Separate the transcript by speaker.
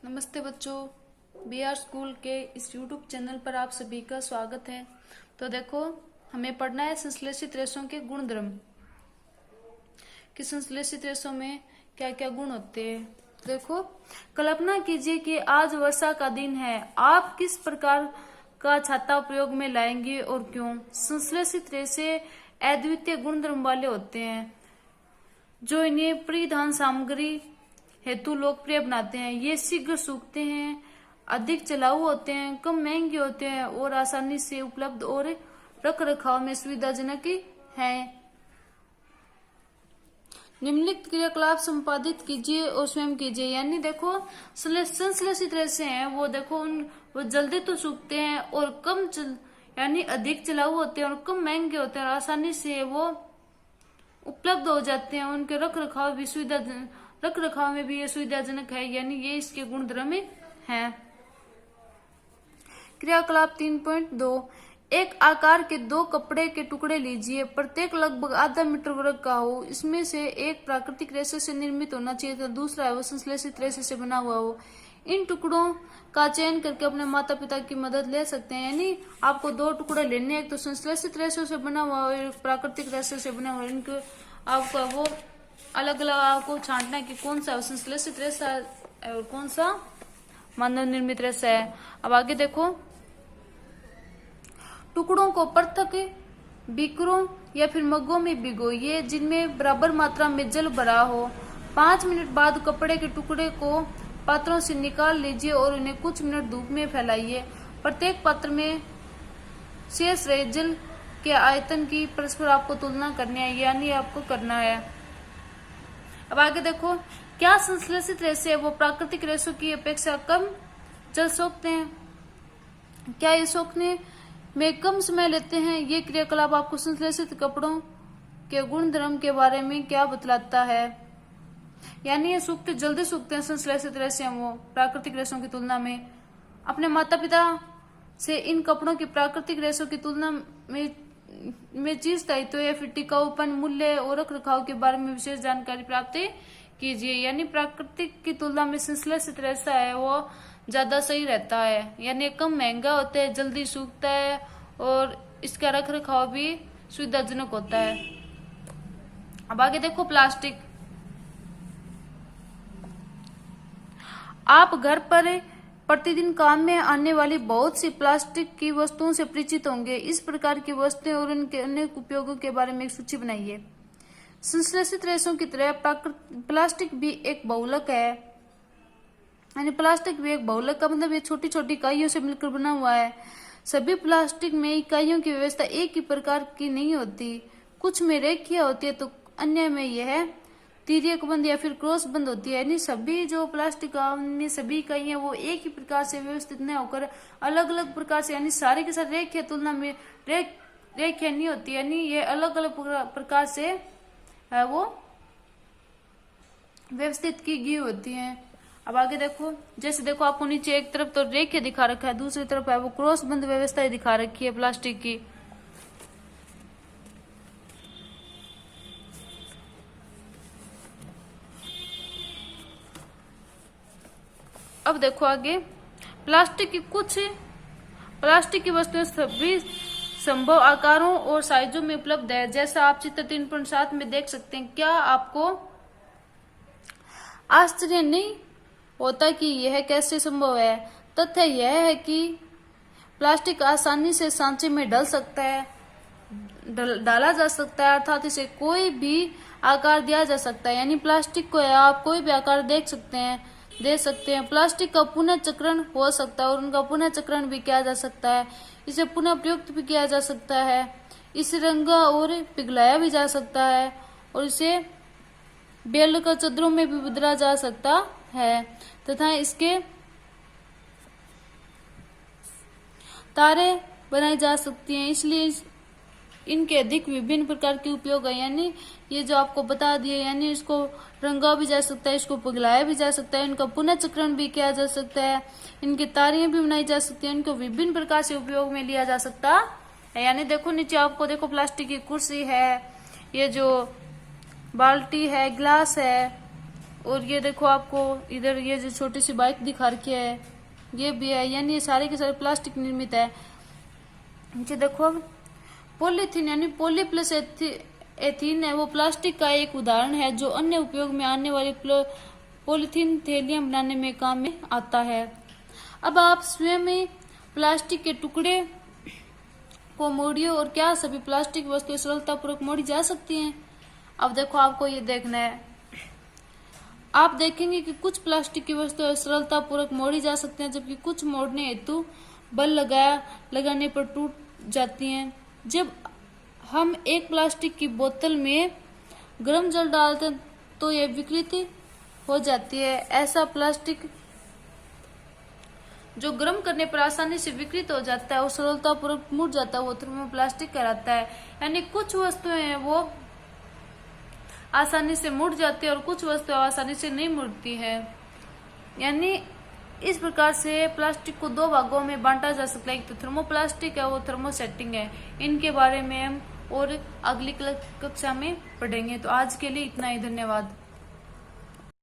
Speaker 1: नमस्ते बच्चों, B R school के इस यूट्यूब चैनल पर आप सभी का स्वागत है। तो देखो, हमें पढ़ना है संश्लेषित रेशों के गुणधर्म कि संश्लेषित रेशों में क्या क्या गुण होते हैं। देखो, कल्पना कीजिए कि आज वर्षा का दिन है। आप किस प्रकार का छाता प्रयोग में लाएंगे और क्यों? संश्लेषित रेशे अद्वितीय गुणधर्म वाले होते हैं जो इन्हें परिधान सामग्री हेतु लोकप्रिय बनाते हैं। ये शीघ्र सूखते हैं, अधिक चलाऊ होते हैं, कम महंगे होते हैं और आसानी से उपलब्ध और रख रखाव में सुविधाजनक हैं। निम्नलिखित क्रियाकलाप संपादित कीजिए और स्वयं कीजिए। यानी देखो, संश्लेषित रेशे हैं वो जल्दी तो सूखते हैं और यानी अधिक चलाऊ होते हैं और कम महंगे होते हैं और आसानी से वो उपलब्ध हो जाते हैं। उनके रख रखाव में भी ये सुविधाजनक है, यानी ये इसके गुणधर्म हैं। क्रियाकलाप 3.2। एक आकार के दो कपड़े के टुकड़े लीजिए, प्रत्येक लगभग आधा मीटर वर्ग का हो। इसमें से एक प्राकृतिक रेशे से निर्मित होना चाहिए तो दूसरा है वो संश्लेषित रेशे से बना हुआ हो। इन टुकड़ों का चयन करके अपने माता पिता की मदद ले सकते हैं। यानी आपको दो टुकड़े लेने हैं, एक तो संश्लेषित रेशे से बना हुआ और एक प्राकृतिक रेशे से बना हुआ। इनको आपको वो अलग अलग आपको छांटना है कि कौन सा संश्लेषित रेशा है और कौन सा मानव निर्मित रेशा है। अब आगे देखो, टुकड़ों को पृथक बीकरों या फिर मग्गों में भिगोइए जिनमें बराबर मात्रा में जल भरा हो। 5 मिनट बाद कपड़े के टुकड़े को पात्रों से निकाल लीजिए और उन्हें कुछ मिनट धूप में फैलाइए। प्रत्येक पात्र में शेष रहे जल के आयतन की परस्पर आपको तुलना करनी है, यानी आपको करना है। अब आगे देखो, क्या संश्लेषित रेशे वो प्राकृतिक रेशों की अपेक्षा कम जल सोखते हैं? क्या ये सोखने में कम समय लेते हैं? ये क्रियाकलाप आपको संश्लेषित कपड़ों के गुणधर्म के बारे में क्या बतलाता है? यानी ये जल्दी सूखते हैं संश्लेषित रेशे वो प्राकृतिक रेशों की तुलना में। अपने माता पिता से इन कपड़ों की प्राकृतिक रेशों की तुलना में चीज स्थायित्व या फिर टिकाऊपन, मूल्य और रख रखाव के बारे में विशेष जानकारी प्राप्त कीजिए। यानी प्राकृतिक की तुलना में संश्लेषित रेशा है वो ज्यादा सही रहता है, यानी कम महंगा होता है, जल्दी सूखता है और इसका रख रखाव भी सुविधाजनक होता है। अब आगे देखो, प्लास्टिक। आप घर पर प्रतिदिन काम में आने वाली बहुत सी प्लास्टिक की वस्तुओं से परिचित होंगे। इस प्रकार की वस्तुएं और उनके अनेक उपयोगों के बारे में एक सूची बनाइए। संश्लेषित रेशों की तरह प्लास्टिक भी एक बहुलक है। यानी प्लास्टिक भी एक बहुलक का मतलब ये छोटी छोटी इकाइयों से मिलकर बना हुआ है। सभी प्लास्टिक में इकाइयों की व्यवस्था एक ही प्रकार की नहीं होती। कुछ में रेखीय होती है तो अन्य में यह तिर्यक बंद या फिर क्रॉस बंद होती है। यानी सभी जो प्लास्टिक में सभी इकाइयां वो एक ही प्रकार से व्यवस्थित न होकर अलग अलग प्रकार से, यानी सारे के साथ रेखीय तुलना में रेखीय नहीं होती, यानी ये अलग अलग प्रकार से वो व्यवस्थित की गई होती हैं। अब आगे देखो, जैसे देखो आपको नीचे एक तरफ तो रेखीय दिखा रखा है, दूसरी तरफ है वो क्रॉस बंद व्यवस्था दिखा रखी है प्लास्टिक की। अब देखो आगे, प्लास्टिक की वस्तुएं सभी संभव आकारों और साइजों में उपलब्ध है, जैसा आप चित्र 3.7 में देख सकते हैं। क्या आपको आश्चर्य नहीं होता कि यह कैसे संभव है? तथ्य यह है कि प्लास्टिक आसानी से सांचे में डाला जा सकता है, अर्थात इसे कोई भी आकार दिया जा सकता है। यानी प्लास्टिक को आप कोई भी आकार दे सकते हैं। प्लास्टिक का पुनः चक्रण हो सकता है और उनका पुनः चक्रण भी किया जा सकता है। इसे पुनः प्रयुक्त भी किया जा सकता है, इसे रंगा और पिघलाया भी जा सकता है और इसे बेलकर चादरों में भी बदला जा सकता है तथा इसके तारे बनाई जा सकती हैं। इसलिए इनके अधिक विभिन्न प्रकार के उपयोग है। यानी ये जो आपको बता दिए, यानी इसको रंगा भी जा सकता है, इसको पिघलाया भी जा सकता है, इनका पुनः चक्रण भी किया जा सकता है, इनकी तारें भी बनाई जा सकती है, इनको विभिन्न प्रकार से उपयोग में लिया जा सकता है। यानी देखो नीचे आपको देखो प्लास्टिक की कुर्सी है, ये जो बाल्टी है, गिलास है और ये देखो आपको इधर ये जो छोटी सी बाइक दिखा रखी है ये भी है, यानी ये सारे के सारे प्लास्टिक निर्मित है। नीचे देखो अब पॉलीथीन यानी पॉली प्लस एथीन है, वो प्लास्टिक का एक उदाहरण है जो अन्य उपयोग में आने वाली पॉलीथीन थैलियां बनाने में काम में आता है। अब आप स्वयं ही प्लास्टिक के टुकड़े को मोड़िए और क्या सभी प्लास्टिक वस्तुएं सरलतापूर्वक मोड़ी जा सकती हैं। अब देखो आपको ये देखना है, आप देखेंगे कि कुछ प्लास्टिक की वस्तुएं सरलतापूर्वक मोड़ी जा सकती हैं जबकि कुछ मोड़ने हेतु बल लगाने पर टूट जाती हैं। जब हम एक प्लास्टिक की बोतल में गर्म जल डालते हैं तो यह विकृति हो जाती है। ऐसा प्लास्टिक जो गर्म करने पर आसानी से विकृत हो जाता है और सरलतापूर्वक मुड़ जाता है वो थर्मोप्लास्टिक कहलाता है। यानी कुछ वस्तुएं हैं वो आसानी से मुड़ जाती है और कुछ वस्तुएं आसानी से नहीं मुड़ती है। यानी इस प्रकार से प्लास्टिक को दो भागों में बांटा जा सकता है, एक तो थर्मोप्लास्टिक है वो थर्मोसेटिंग है। इनके बारे में हम और अगली कक्षा में पढ़ेंगे। तो आज के लिए इतना ही, धन्यवाद।